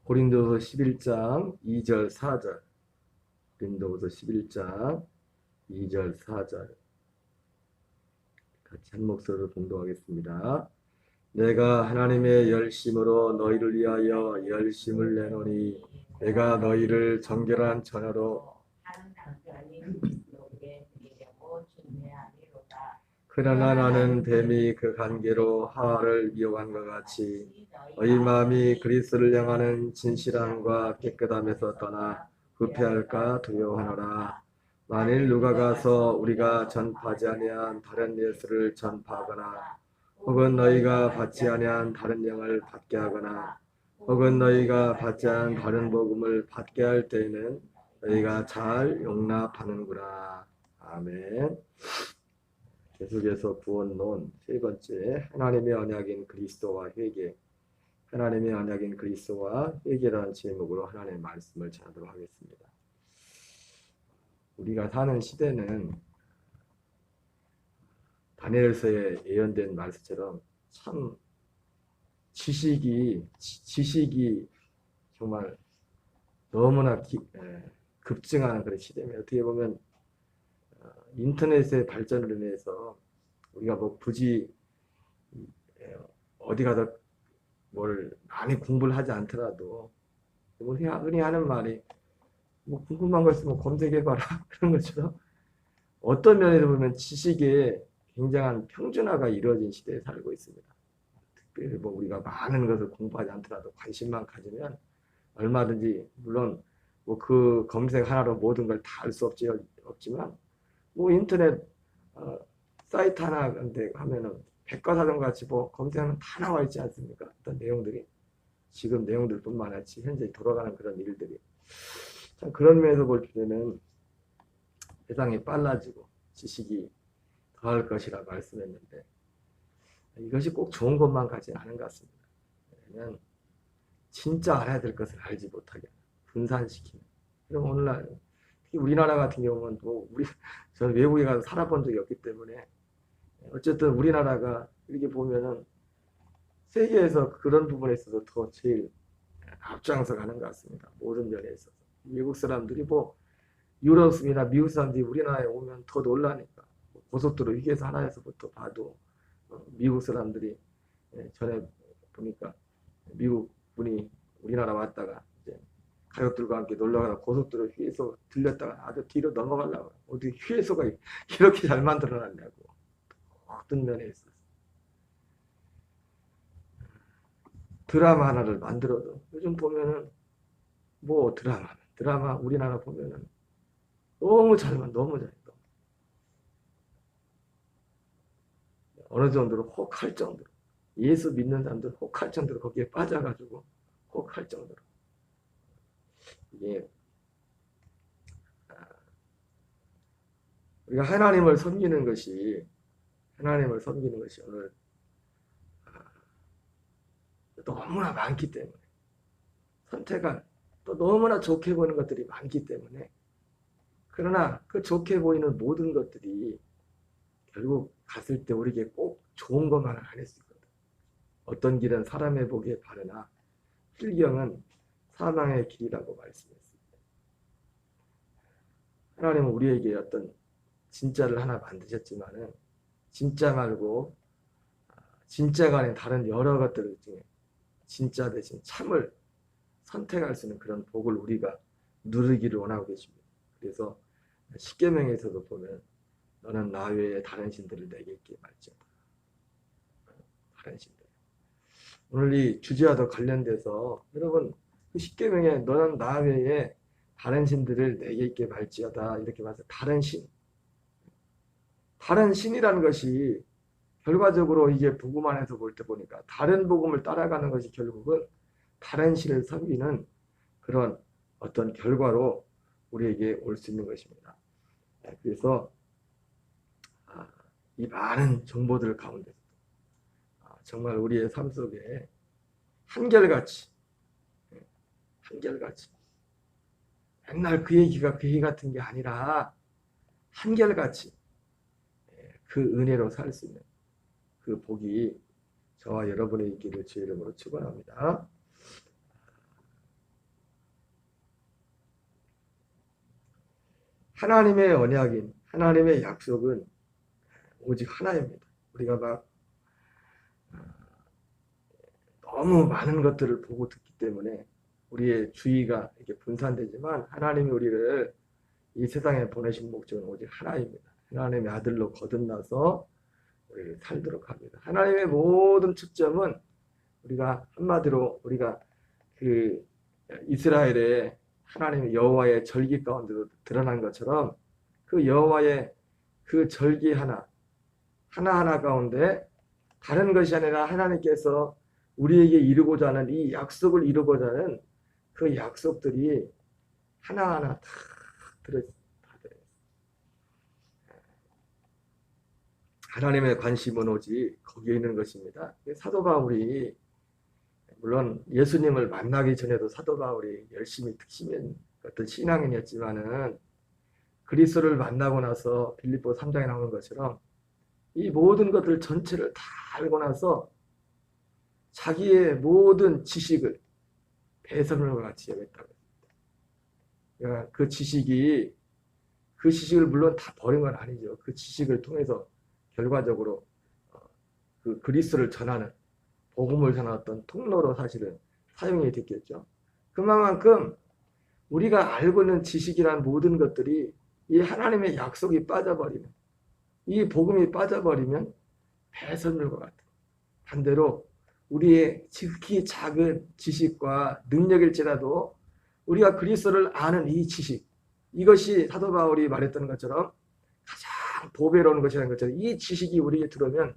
고린도서 11장 2절 4절. 고린도서 11장 2절 4절. 같이 한 목소리로 봉독하겠습니다. 내가 하나님의 열심으로 너희를 위하여 열심을 내노니 내가 너희를 정결한 처녀로 그러나 나는 뱀이 그 관계로 하와를 미혹한 것 같이 너희 마음이 그리스도를 향하는 진실함과 깨끗함에서 떠나 부패할까 두려워하노라. 만일 누가 가서 우리가 전파하지 아니한 다른 예수를 전파하거나 혹은 너희가 받지 아니한 다른 영을 받게 하거나 혹은 너희가 받지 않은 다른 복음을 받게 할 때에는 너희가 잘 용납하는구나. 아멘. 계속해서 구원론 세 번째, 하나님의 언약인 그리스도와 회개. 하나님의 언약인 그리스도와 회개라는 제목으로 하나님의 말씀을 전하도록 하겠습니다. 우리가 사는 시대는 다니엘서에 예언된 말씀처럼 참 지식이 정말 너무나 급증하는 그런 시대입니다. 어떻게 보면 인터넷의 발전으로 인해서 우리가 뭐 굳이 어디 가서 뭘 많이 공부를 하지 않더라도 흔히 하는 말이 뭐 궁금한 거 있으면 검색해봐라 그런 것처럼 어떤 면에서 보면 지식의 굉장한 평준화가 이루어진 시대에 살고 있습니다. 특별히 뭐 우리가 많은 것을 공부하지 않더라도 관심만 가지면 얼마든지 물론 뭐 그 검색 하나로 모든 걸 다 알 수 없지만 뭐 인터넷 사이트 하나 근데 하면은 백과사전 같이 뭐 검색하면 다 나와 있지 않습니까? 어떤 내용들이 지금 내용들뿐만 아니라 현재 돌아가는 그런 일들이 참 그런 면에서 볼 때는 세상이 빨라지고 지식이 더할 것이라 말씀했는데 이것이 꼭 좋은 것만 가지는 않은 것 같습니다. 왜냐하면 진짜 알아야 될 것을 알지 못하게 분산시키는. 그럼 오늘날 특히 우리나라 같은 경우는 뭐 저는 외국에 가서 살아본 적이 없기 때문에 어쨌든 우리나라가 이렇게 보면은 세계에서 그런 부분에 있어서 더 제일 앞장서 가는 것 같습니다. 모든 면에 있어서. 외국 사람들이 뭐 유럽이나 미국 사람들이 우리나라에 오면 더 놀라니까. 고속도로 휴게소 하나에서부터 봐도 미국 사람들이 전에 보니까 미국 분이 우리나라 왔다가 이제 가족들과 함께 놀러가다 고속도로 휴게소 들렸다가 아주 뒤로 넘어가려고 어떻게 휴게소가 이렇게 잘 만들어놨냐고 어떤 면에 있어서 드라마 하나를 만들어도 요즘 보면은 뭐 드라마 우리나라 보면은 너무 잘 어느 정도로 혹할 정도로 예수 믿는 사람들 혹할 정도로 거기에 빠져가지고 혹할 정도로 이게 우리가 하나님을 섬기는 것이 오늘 너무나 많기 때문에 선택한 또 너무나 좋게 보이는 것들이 많기 때문에 그러나 그 좋게 보이는 모든 것들이 결국 갔을 때 우리에게 꼭 좋은 것만은 아닐 수 있거든. 어떤 길은 사람의 보기에 바르나 필경은 사망의 길이라고 말씀했습니다. 하나님은 우리에게 어떤 진짜를 하나 만드셨지만은 진짜 말고 진짜가 아닌 다른 여러 것들 중에 진짜 대신 참을 선택할 수 있는 그런 복을 우리가 누리기를 원하고 계십니다. 그래서 십계명에서도 보면 너는 나 외에 다른 신들을 내게 있게 말지어다. 다른 신들. 오늘 이 주제와도 관련돼서 여러분 그 십계명에 너는 나 외에 다른 신들을 내게 있게 말지어다 이렇게 말해서 다른 신이라는 것이 결과적으로 이게 복음 안에서 볼 때 보니까 다른 복음을 따라가는 것이 결국은 다른 신을 섬기는 그런 어떤 결과로 우리에게 올 수 있는 것입니다. 그래서 이 많은 정보들 가운데 정말 우리의 삶 속에 한결같이 맨날 그 얘기가 그 얘기 같은 게 아니라 한결같이 그 은혜로 살 수 있는 그 복이 저와 여러분의 있기를 주의 이름으로 축원합니다. 하나님의 언약인 하나님의 약속은 오직 하나입니다. 우리가 막 너무 많은 것들을 보고 듣기 때문에 우리의 주의가 이렇게 분산되지만 하나님이 우리를 이 세상에 보내신 목적은 오직 하나입니다. 하나님의 아들로 거듭나서 우리를 살도록 합니다. 하나님의 모든 측정은 우리가 한마디로 우리가 그 이스라엘의 하나님의 여호와의 절기 가운데도 드러난 것처럼 그 여호와의 그 절기 하나하나 가운데 다른 것이 아니라 하나님께서 우리에게 이루고자 하는 이 약속을 이루고자 하는 그 약속들이 하나하나 다 들어있습니다. 하나님의 관심은 오직 거기에 있는 것입니다. 사도 바울이 물론 예수님을 만나기 전에도 사도 바울이 열심히 특심인 어떤 신앙인이었지만은 그리스도를 만나고 나서 빌립보 3장에 나오는 것처럼 이 모든 것들 전체를 다 알고 나서 자기의 모든 지식을 배설물과 같이 여겼다고 했습니다. 그러니까 그 지식을 물론 다 버린 건 아니죠. 그 지식을 통해서 결과적으로 그 그리스도를 전하는 복음을 전하던 통로로 사실은 사용이 됐겠죠. 그만큼 우리가 알고 있는 지식이란 모든 것들이 이 하나님의 약속이 빠져버리면 이 복음이 빠져버리면 배설물과 같은 반대로 우리의 지극히 작은 지식과 능력일지라도 우리가 그리스도를 아는 이 지식 이것이 사도 바울이 말했던 것처럼 가장 보배로운 것이라는 것처럼 이 지식이 우리에게 들어오면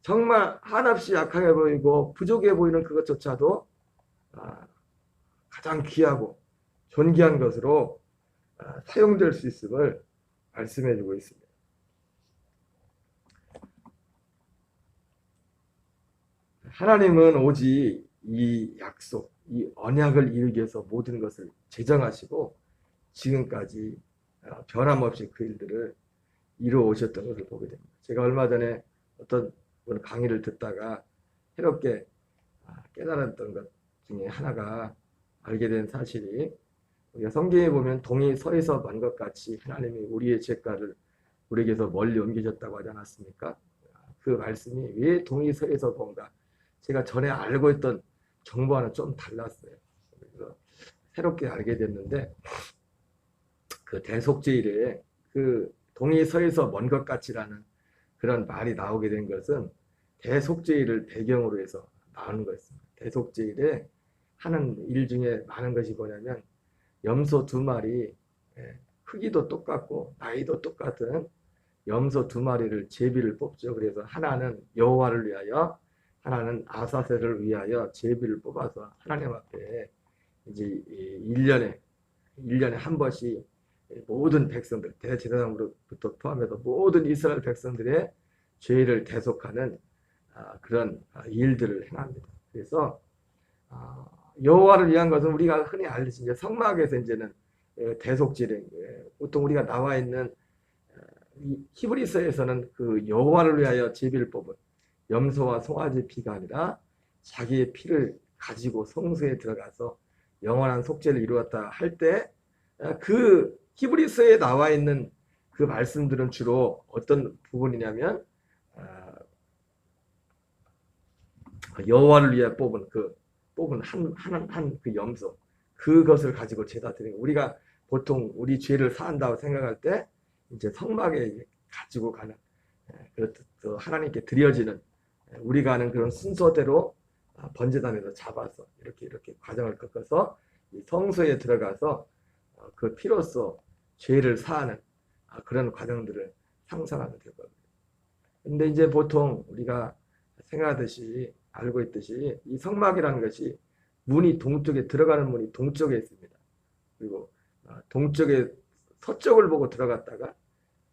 정말 한없이 약하게 보이고 부족해 보이는 그것조차도 가장 귀하고 존귀한 것으로 사용될 수 있음을 말씀해 주고 있습니다. 하나님은 오직 이 약속, 이 언약을 이루기 위해서 모든 것을 제정하시고 지금까지 변함없이 그 일들을 이루어 오셨던 것을 보게 됩니다. 제가 얼마 전에 어떤 강의를 듣다가 새롭게 깨달았던 것 중에 하나가 알게 된 사실이 우리가 성경에 보면 동이 서에서 먼 것 같이 하나님이 우리의 죄가를 우리에게서 멀리 옮기셨다고 하지 않았습니까? 그 말씀이 왜 동이 서에서 먼가? 제가 전에 알고 있던 정보와는 좀 달랐어요. 그래서 새롭게 알게 됐는데 그 대속죄일에 그 동이 서에서 먼 것 같이라는 그런 말이 나오게 된 것은 대속죄일을 배경으로 해서 나오는 거였습니다. 대속죄일에 하는 일 중에 많은 것이 뭐냐면 염소 2마리, 크기도 똑같고 나이도 똑같은 염소 2마리를 제비를 뽑죠. 그래서 하나는 여호와를 위하여, 하나는 아사셀을 위하여 제비를 뽑아서 하나님 앞에 이제 1년에 한 번씩 모든 백성들, 대제사장부터 포함해서 모든 이스라엘 백성들의 죄를 대속하는 그런 일들을 행합니다. 그래서 여호와를 위한 것은 우리가 흔히 알듯이 이제 성막에서 이제는 대속죄를 보통 우리가 나와 있는 히브리서에서는 그 여호와를 위하여 제비를 뽑은 염소와 송아지 피가 아니라 자기의 피를 가지고 성소에 들어가서 영원한 속죄를 이루었다 할 때 그 히브리서에 나와 있는 그 말씀들은 주로 어떤 부분이냐면 여호와를 위해 뽑은 한 그 염소 그것을 가지고 제사 드리는 우리가 보통 우리 죄를 사한다고 생각할 때 이제 성막에 가지고 가는 하나님께 드려지는 우리가 아는 그런 순서대로 번제단에서 잡아서 이렇게 과정을 겪어서 성소에 들어가서 그 피로써 죄를 사하는 그런 과정들을 상상하면 될 겁니다. 근데 이제 보통 우리가 생각하듯이 알고 있듯이 이 성막이라는 것이 문이 동쪽에 들어가는 문이 동쪽에 있습니다. 그리고 동쪽에 서쪽을 보고 들어갔다가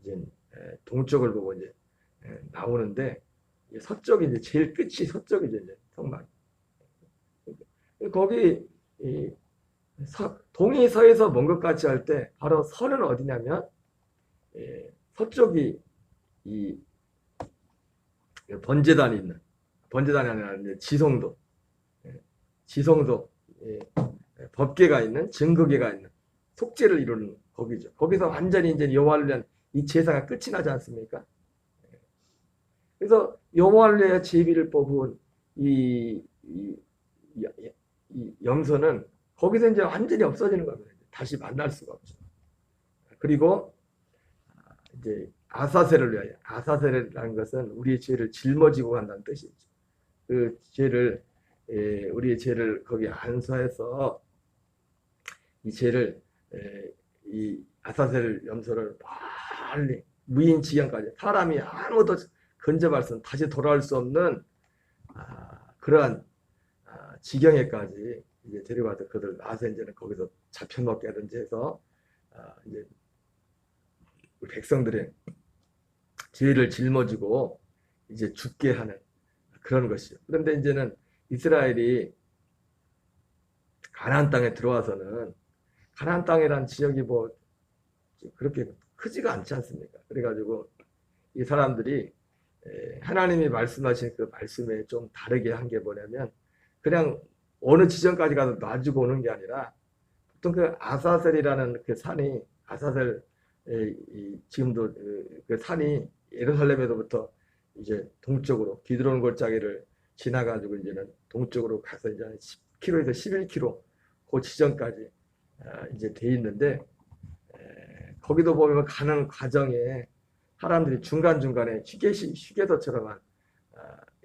이제 동쪽을 보고 이제 나오는데 서쪽이 이제 제일 끝이 서쪽이죠. 이제 성막. 거기 동이 서에서 먼 것 같이 할 때 바로 서는 어디냐면 서쪽이 이 번제단이 있는 번제단이 아니라 이제 지성소 법궤가 있는 증거궤가 있는 속죄를 이루는 거기죠. 거기서 완전히 이제 여호와를 위한 이 제사가 끝이 나지 않습니까? 그래서 여호와를 위해 제비를 뽑은 이, 이, 이, 이 염소는 거기서 이제 완전히 없어지는 겁니다. 다시 만날 수가 없죠. 그리고 이제 아사셀을 위하여, 아사셀이라는 것은 우리의 죄를 짊어지고 간다는 뜻이죠. 그 죄를, 우리의 죄를 거기 안수해서 이 죄를, 이 아사셀 염소를 빨리 무인 지경까지, 사람이 아무도 근접할 수, 다시 돌아올 수 없는 그러한 지경에까지 이제 데려가서 그들 나서 이제는 거기서 잡혀먹게 하든지 해서 이제 백성들의 죄를 짊어지고 이제 죽게 하는 그런 것이죠. 그런데 이제는 이스라엘이 가나안 땅에 들어와서는 가나안 땅이란 지역이 뭐 그렇게 크지가 않지 않습니까? 그래가지고 이 사람들이 하나님이 말씀하신 그 말씀에 좀 다르게 한 게 뭐냐면 그냥 어느 지점까지 가서 놔주고 오는 게 아니라 보통 그 아사셀이라는 그 산이 아사셀 지금도 그 산이 예루살렘에서부터 이제 동쪽으로 기드론 골짜기를 지나가지고 이제는 동쪽으로 가서 이제 10km에서 11km 그 지점까지 이제 돼 있는데 거기도 보면 가는 과정에 사람들이 중간중간에 휴게소처럼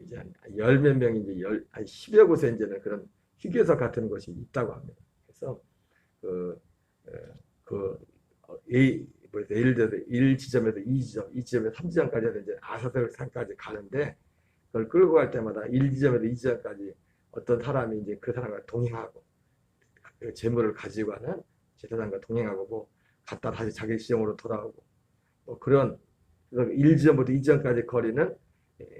이제 한 열 몇 명이 이제 한 10여 곳에 이제는 그런 휴게소 같은 것이 있다고 합니다. 그래서 예를 들어서 1지점에서 2지점, 2지점에서 3지점까지 이제 아사셀 산까지 가는데 그걸 끌고 갈 때마다 1지점에서 2지점까지 어떤 사람이 이제 그 사람과 동행하고 그 재물을 가지고 가는 제사장과 동행하고 뭐 갔다 다시 자기 지점으로 돌아오고 뭐 그런 1지점부터 2지점까지 거리는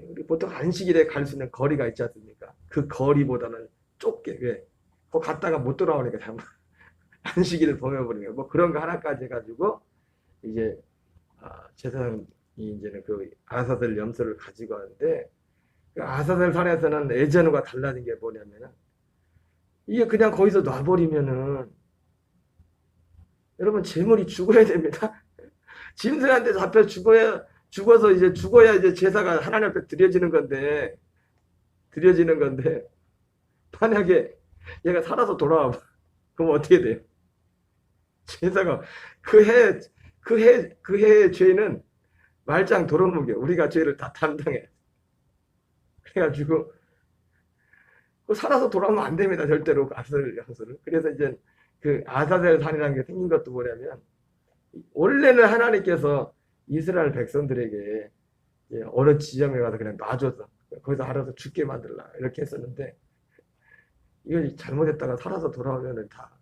우리 보통 안식일에 갈 수 있는 거리가 있지 않습니까? 그 거리보다는 좁게 왜? 거 갔다가 못 돌아오니까 잘못 안식일을 범해버리니까 뭐 그런 거 하나까지 해가지고 이제 제사장이 이제는 그 아사셀 염소를 가지고 가는데 그 아사셀 산에서는 예전과 달라진 게 뭐냐면은 이게 그냥 거기서 놔버리면은 여러분 재물이 죽어야 됩니다. 짐승한테 잡혀 죽어서 이제 죽어야 이제 제사가 하나님 앞에 드려지는 건데 만약에 얘가 살아서 돌아와 그럼 어떻게 돼요? 제사가 그 해의 죄는 말짱 도루묵이요. 우리가 죄를 다 담당해. 그래가지고 살아서 돌아오면 안 됩니다. 절대로 아사셀 염소를. 그래서 이제 그 아사셀 산이라는 게 생긴 것도 뭐냐면 원래는 하나님께서 이스라엘 백성들에게 어느 지점에 가서 그냥 놔줘서 거기서 알아서 죽게 만들라 이렇게 했었는데 이거 잘못했다가 살아서 돌아오면 다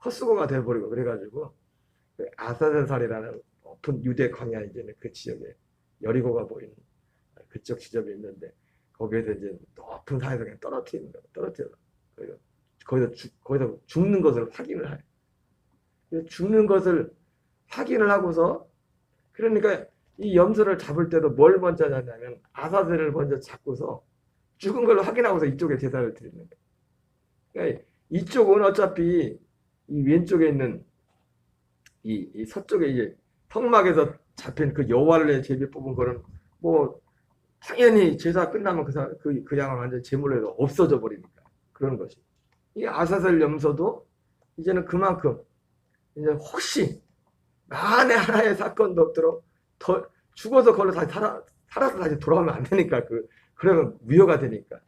헛수고가 돼버리고 그래가지고 아사셀산이라는 높은 유대 광야 이제는 그 지역에 여리고가 보이는 그쪽 지점이 있는데 거기에서 이제 높은 산에서 그냥 떨어뜨리는 거예요. 거기서 죽는 것을 확인을 해요. 죽는 것을 확인을 하고서 그러니까 이 염소를 잡을 때도 뭘 먼저 하냐면 아사셀을 먼저 잡고서 죽은 걸 확인하고서 이쪽에 제사를 드리는 거예요. 그러니까 이쪽은 어차피 이 왼쪽에 있는 이 서쪽에 이제 성막에서 잡힌 그 여호와를 제비 뽑은 거는 뭐 당연히 제사 끝나면 그 양을 완전 제물로 해서 없어져 버리니까 그런 것이. 이 아사셀 염소도 이제는 그만큼 이제 혹시 만에 하나의 사건도 없도록 더 죽어서 걸로 다시 살아서 다시 돌아오면 안 되니까 그러면 무효가 되니까.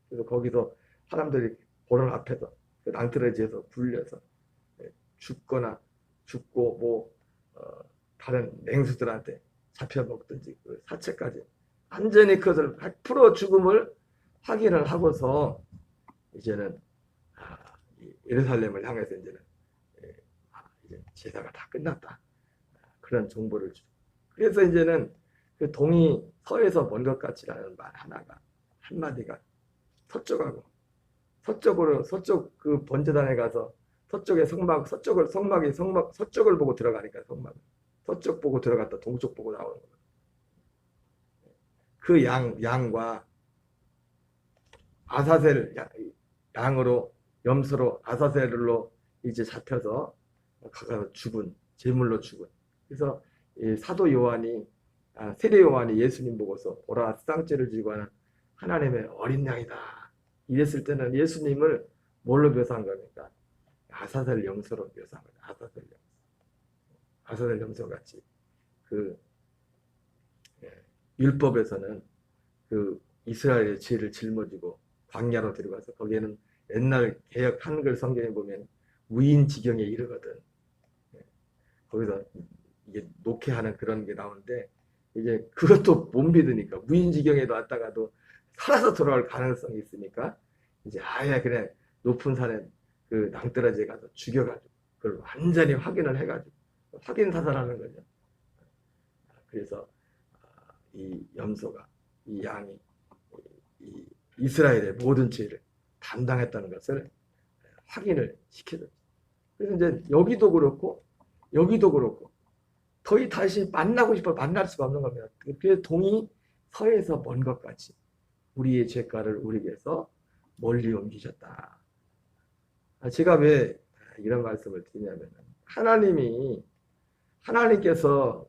그래서 거기서 사람들이 보는 앞에서 그 낭떠러지에서 굴려서 죽고 뭐 다른 맹수들한테 잡혀 먹든지 그 사체까지 완전히 그것을 100% 죽음을 확인을 하고서 이제는 예루살렘을 향해서 이제는 이제 제사가 다 끝났다 그런 정보를 주고 그래서 이제는 그 동이 서에서 먼 것 같이라는 말 하나가 한마디가 서쪽 그 번제단에 가서 서쪽에 서쪽을 보고 들어가니까 서쪽 보고 들어갔다 동쪽 보고 나오는 거예요. 그 양과 아사셀 양으로 염소로 아사셀로 이제 잡혀서 가서 죽은, 제물로 죽은. 그래서 이 사도 요한이, 세례 요한이 예수님 보고서 보라 쌍죄를 지고 하는 하나님의 어린 양이다. 이랬을 때는 예수님을 뭘로 묘사한 겁니까? 아사셀 염소로 묘사한 거예요. 아사셀 염소. 아사셀 염소 같이 그 율법에서는 그 이스라엘의 죄를 짊어지고 광야로 데려가서 거기에는 옛날 개역 한글 성경에 보면 무인지경에 이르거든. 거기서 이게 녹회하는 그런 게 나오는데 이제 그것도 못 믿으니까 무인지경에도 왔다가도 살아서 돌아올 가능성이 있으니까 이제 아예 그냥 높은 산에 그 낭떠러지에 가서 죽여가지고 그걸 완전히 확인을 해가지고 확인 사살하는 거죠. 그래서 이 염소가 이 양이 이 이스라엘의 모든 죄를 담당했다는 것을 확인을 시켜줬죠. 그래서 이제 여기도 그렇고 거의 다시 만나고 싶어 만날 수가 없는 겁니다. 그래서 동이 서에서 먼 것 같이 우리의 죄가를 우리에게서 멀리 옮기셨다. 제가 왜 이런 말씀을 드리냐면 하나님께서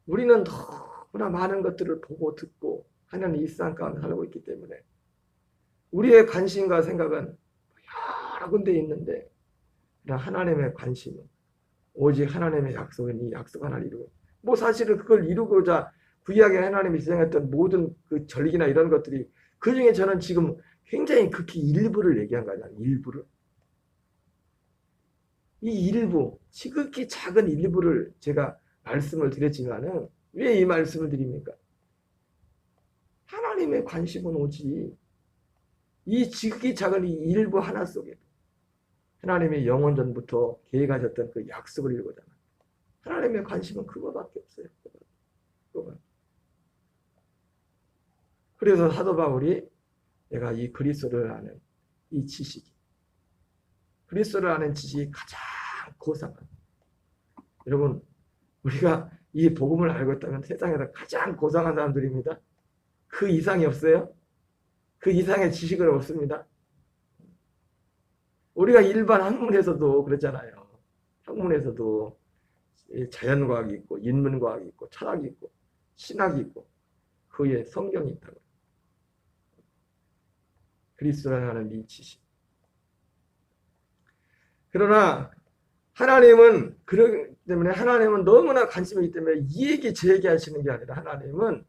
우리는 너무나 많은 것들을 보고 듣고 하는 일상 가운데 살고 있기 때문에 우리의 관심과 생각은 여러 군데 있는데 하나님의 관심은 오직 하나님의 약속은 이 약속 하나를 이루고 뭐 사실은 그걸 이루고자 구약에 하나님이 지정했던 모든 그 절기나 이런 것들이 그 중에 저는 지금 굉장히 극히 일부를 얘기한 거잖아요. 일부를. 이 일부, 지극히 작은 일부를 제가 말씀을 드렸지만은 왜 이 말씀을 드립니까? 하나님의 관심은 오직 이 지극히 작은 이 일부 하나 속에 하나님의 영원전부터 계획하셨던 그 약속을 이루고자 하나님의 관심은 그거밖에 없어요. 그거밖에. 그래서 사도 바울이 내가 이 그리스도를 아는 이 지식이 그리스도를 아는 지식이 가장 고상한 여러분 우리가 이 복음을 알고 있다면 세상에서 가장 고상한 사람들입니다. 그 이상이 없어요. 그 이상의 지식은 없습니다. 우리가 일반 학문에서도 그렇잖아요. 학문에서도 자연과학이 있고 인문과학이 있고 철학이 있고 신학이 있고 그 위에 성경이 있다고. 그리스도라는 이 지식. 그러나 하나님은 그러기 때문에 하나님은 너무나 관심이 있기 때문에 이 얘기 제 얘기 하시는 게 아니라 하나님은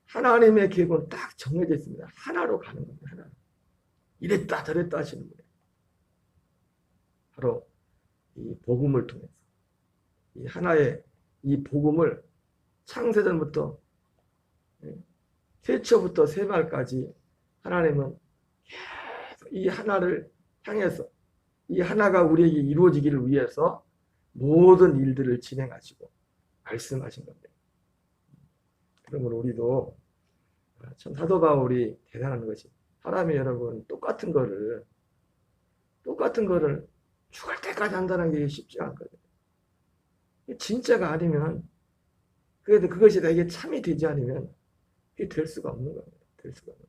하나님의 계획은 딱 정해져 있습니다. 하나로 가는 겁니다. 하나. 이랬다 저랬다 하시는 분이에요. 바로 이 복음을 통해서 이 하나의 이 복음을 창세전부터 태초부터 세말까지 하나님은 계속 이 하나를 향해서 이 하나가 우리에게 이루어지기를 위해서 모든 일들을 진행하시고 말씀하신 겁니다. 그러므로 우리도 참 사도 바울이 대단한 것이 사람이 여러분 똑같은 거를 죽을 때까지 한다는 게 쉽지 않거든요. 진짜가 아니면 그래도 그것이 나에게 참이 되지 않으면 그게 될 수가 없는 겁니다. 될 수가 없는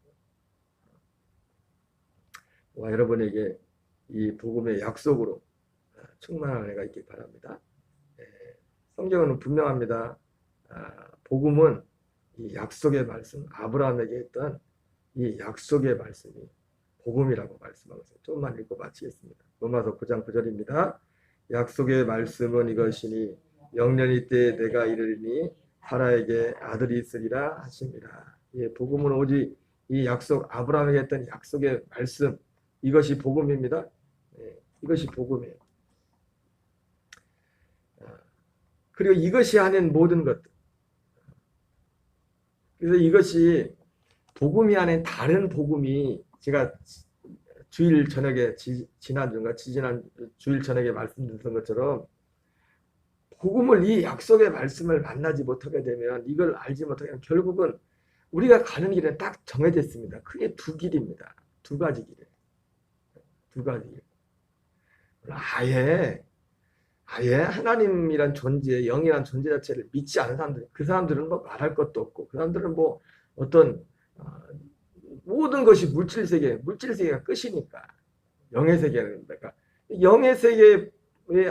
거예요. 여러분에게 이 복음의 약속으로 충만한 은혜가 있길 바랍니다. 성경은 분명합니다. 복음은 이 약속의 말씀, 아브라함에게 했던 이 약속의 말씀이 복음이라고 말씀하고 있어요. 조금만 읽고 마치겠습니다. 로마서 9장 9절입니다. 약속의 말씀은 이것이니 영년이 때에 내가 이르리니 사라에게 아들이 있으리라 하십니다. 복음은 오직 이 약속, 아브라함에게 했던 약속의 말씀, 이것이 복음입니다. 이것이 복음이에요. 그리고 이것이 아닌 모든 것들. 그래서 이것이 복음이 아닌 다른 복음이 제가 주일 저녁에 지난주인가 지지난 주일 저녁에 말씀드렸던 것처럼 복음을 이 약속의 말씀을 만나지 못하게 되면 이걸 알지 못하게 되면 결국은 우리가 가는 길은 딱 정해져 있습니다. 크게 두 길입니다. 두 가지 길이에요. 두 가지 길. 아예 하나님이란 존재, 영이란 존재 자체를 믿지 않은 사람들, 그 사람들은 뭐 말할 것도 없고, 그 사람들은 뭐 어떤 모든 것이 물질 세계가 끝이니까 영의 세계라는 거니까 영의 세계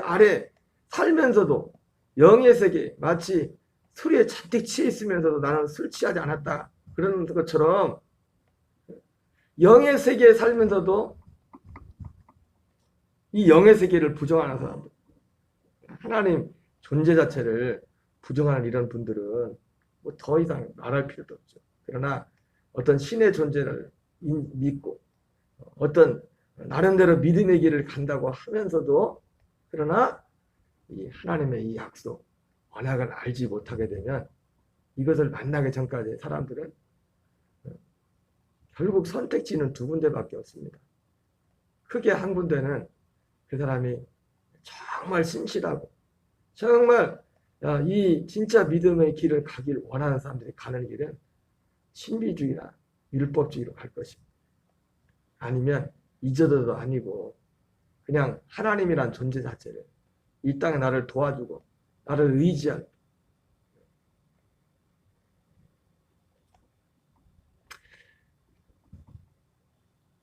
아래 살면서도 영의 세계, 마치 술에 잔뜩 취해 있으면서도 나는 술 취하지 않았다. 그런 것처럼 영의 세계에 살면서도 이 영의 세계를 부정하는 사람들, 하나님 존재 자체를 부정하는 이런 분들은 뭐 더 이상 말할 필요도 없죠. 그러나 어떤 신의 존재를 믿고 어떤 나름대로 믿음의 길을 간다고 하면서도 그러나 이 하나님의 이 약속, 언약을 알지 못하게 되면 이것을 만나기 전까지 사람들은 결국 선택지는 두 군데밖에 없습니다. 크게 한 군데는 그 사람이 정말 신실하고 정말 이 진짜 믿음의 길을 가길 원하는 사람들이 가는 길은 신비주의나 율법주의로 갈 것입니다. 아니면 이저도도 아니고 그냥 하나님이란 존재 자체를 이 땅에 나를 도와주고 나를 의지할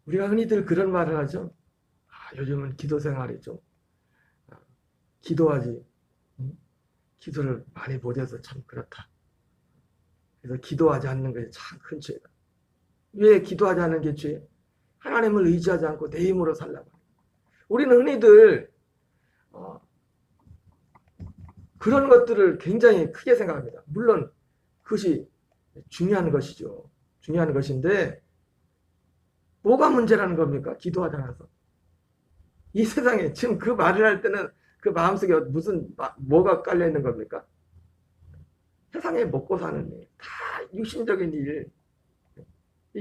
우리가 흔히들 그런 말을 하죠. 요즘은 기도 생활이 좀 기도하지 기도를 많이 못해서 참 그렇다. 그래서 기도하지 않는 것이 참 큰 죄다. 왜 기도하지 않는 게 죄? 하나님을 의지하지 않고 내 힘으로 살라고. 우리는 흔히들 그런 것들을 굉장히 크게 생각합니다. 물론 그것이 중요한 것이죠. 중요한 것인데 뭐가 문제라는 겁니까? 기도하지 않아서. 이 세상에 지금 그 말을 할 때는 그 마음속에 뭐가 깔려 있는 겁니까? 세상에 먹고 사는 일, 다 육신적인 일.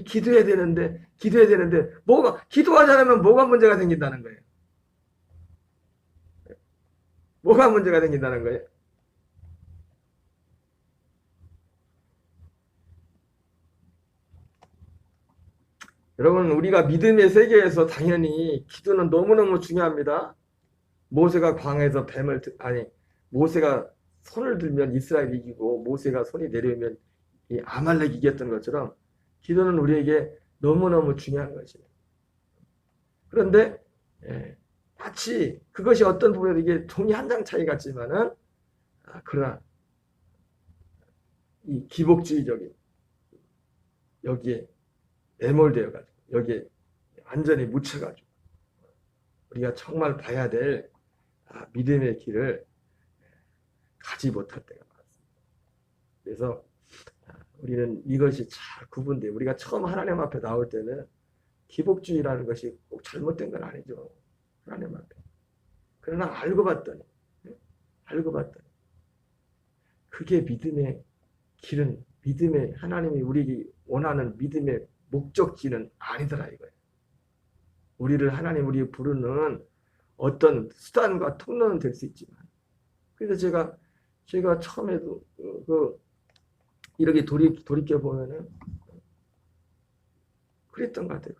기도해야 되는데 기도하지 않으면 뭐가 문제가 생긴다는 거예요? 뭐가 문제가 생긴다는 거예요? 여러분, 우리가 믿음의 세계에서 당연히 기도는 너무너무 중요합니다. 모세가 광야에서 모세가 손을 들면 이스라엘이 이기고 모세가 손이 내려오면 이 아말렉 이겼던 것처럼 기도는 우리에게 너무너무 중요한 것이에요. 그런데 마치 그것이 어떤 부분에서 이게 종이 한 장 차이 같지만은 그러나 이 기복주의적인 여기에 매몰되어 가지고 여기에 완전히 묻혀가지고 우리가 정말 봐야 될 믿음의 길을 가지 못할 때가 많습니다. 그래서 우리는 이것이 잘 구분돼요. 우리가 처음 하나님 앞에 나올 때는 기복주의라는 것이 꼭 잘못된 건 아니죠. 하나님 앞에. 그러나 알고 봤더니 그게 믿음의 길은 믿음의 하나님이 우리에게 원하는 믿음의 목적지는 아니더라 이거예요. 우리를 부르는 어떤 수단과 통로는 될 수 있지만 그래서 제가 처음에도 이렇게 돌이켜 보면은 그랬던 것 같아요.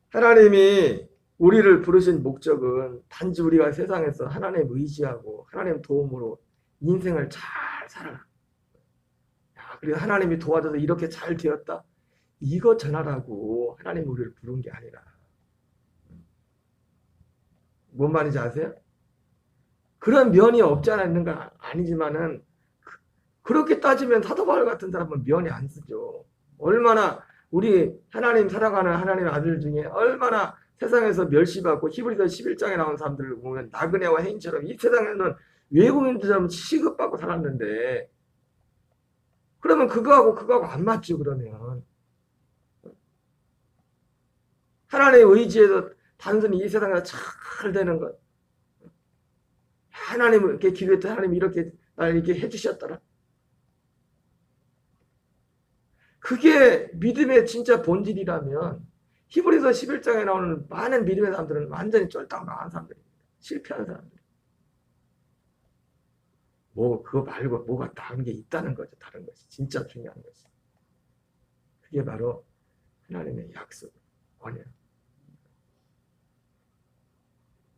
하나님이 우리를 부르신 목적은 단지 우리가 세상에서 하나님 의지하고 하나님 도움으로 인생을 잘 살아라. 그리고 하나님이 도와줘서 이렇게 잘 되었다. 이거 전하라고 하나님 우리를 부른 게 아니라. 뭔 말인지 아세요? 그런 면이 없지 않아 있는 건 아니지만은 그렇게 따지면 사도 바울 같은 사람은 면이 안 쓰죠. 얼마나 우리 하나님 사랑하는 하나님의 아들 중에 얼마나 세상에서 멸시받고 히브리서 11장에 나온 사람들을 보면 나그네와 해인처럼 이 세상에는 외국인들처럼 취급받고 살았는데 그러면 그거하고 안 맞죠. 그러면 하나님의 의지에서 단순히 이 세상에서 잘 되는 것 하나님을 이렇게 기도했더니 하나님이 이렇게 날 이렇게 해주셨더라. 그게 믿음의 진짜 본질이라면 히브리서 11장에 나오는 많은 믿음의 사람들은 완전히 쫄딱 망한 사람들입니다. 실패한 사람들. 그거 말고 뭐가 다른 게 있다는 거죠. 다른 것이. 진짜 중요한 것이. 그게 바로 하나님의 약속, 언약.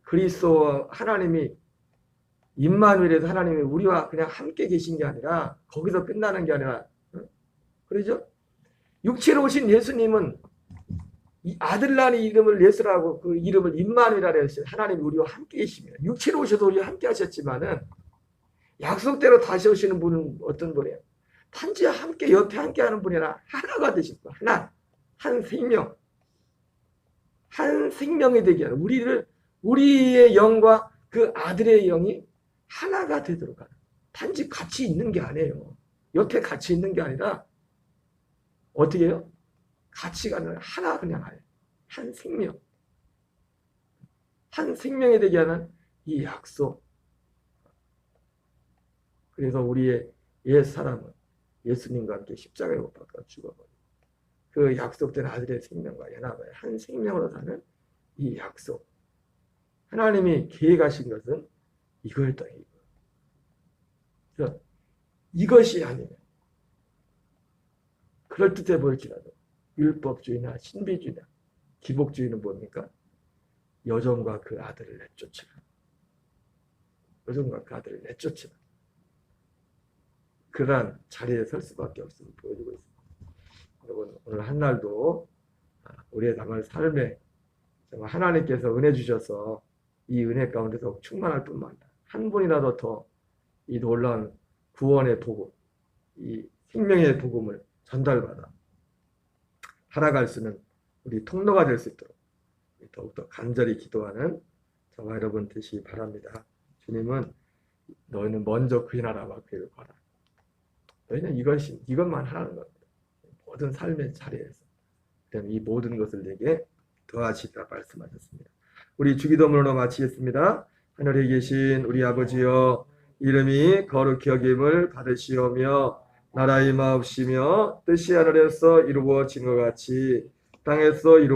그리스도와 하나님이 임마누엘에서 하나님이 우리와 그냥 함께 계신 게 아니라 거기서 끝나는 게 아니라 그러죠? 육체로 오신 예수님은 이 아들 낳은 이름을 예수라고 그 이름을 임마누엘이라 했어요. 하나님이 우리와 함께 계시며 육체로 오셔도 우리와 함께 하셨지만은 약속대로 다시 오시는 분은 어떤 분이에요? 단지 함께 옆에 함께 하는 분이 아니라 하나가 되실 분. 하나. 한 생명. 한 생명이 되게 하는 우리의 영과 그 아들의 영이 하나가 되도록 하는. 단지 같이 있는 게 아니에요. 옆에 같이 있는 게 아니라 어떻게 해요? 같이 가는 하나 그냥 하요. 한 생명. 한 생명이 되게 하는 이 약속. 그래서 우리의 옛 사람은 예수님과 함께 십자가에 못 박혀 죽어버리고 그 약속된 아들의 생명과 연합하여 한 생명으로 사는 이 약속. 하나님이 계획하신 것은 이거였다. 그래서 이것이 아니면 그럴듯해 보일지라도 율법주의나 신비주의나 기복주의는 뭡니까? 여종과 그 아들을 내쫓으라. 여종과 그 아들을 내쫓으라. 그러한 자리에 설 수밖에 없음을 보여주고 있습니다. 여러분 오늘 한날도 우리의 정말 삶에 정말 하나님께서 은혜 주셔서 이 은혜 가운데서 충만할 뿐만 아니라 한 분이라도 더 이 놀라운 구원의 복음, 이 생명의 복음을 전달받아 살아갈 수 있는 우리 통로가 될 수 있도록 더욱더 간절히 기도하는 저와 여러분 되시기 바랍니다. 주님은 너희는 먼저 그의 나라와 그의 거라. 너희는 이것만 하라는 겁니다. 모든 삶의 자리에서 이 모든 것을 내게 더하시리라 말씀하셨습니다. 우리 주기도문으로 마치겠습니다. 하늘에 계신 우리 아버지여, 이름이 거룩히 여김을 받으시오며 나라의 마옵시며 뜻이 하늘에서 이루어진 것 같이 땅에서 이루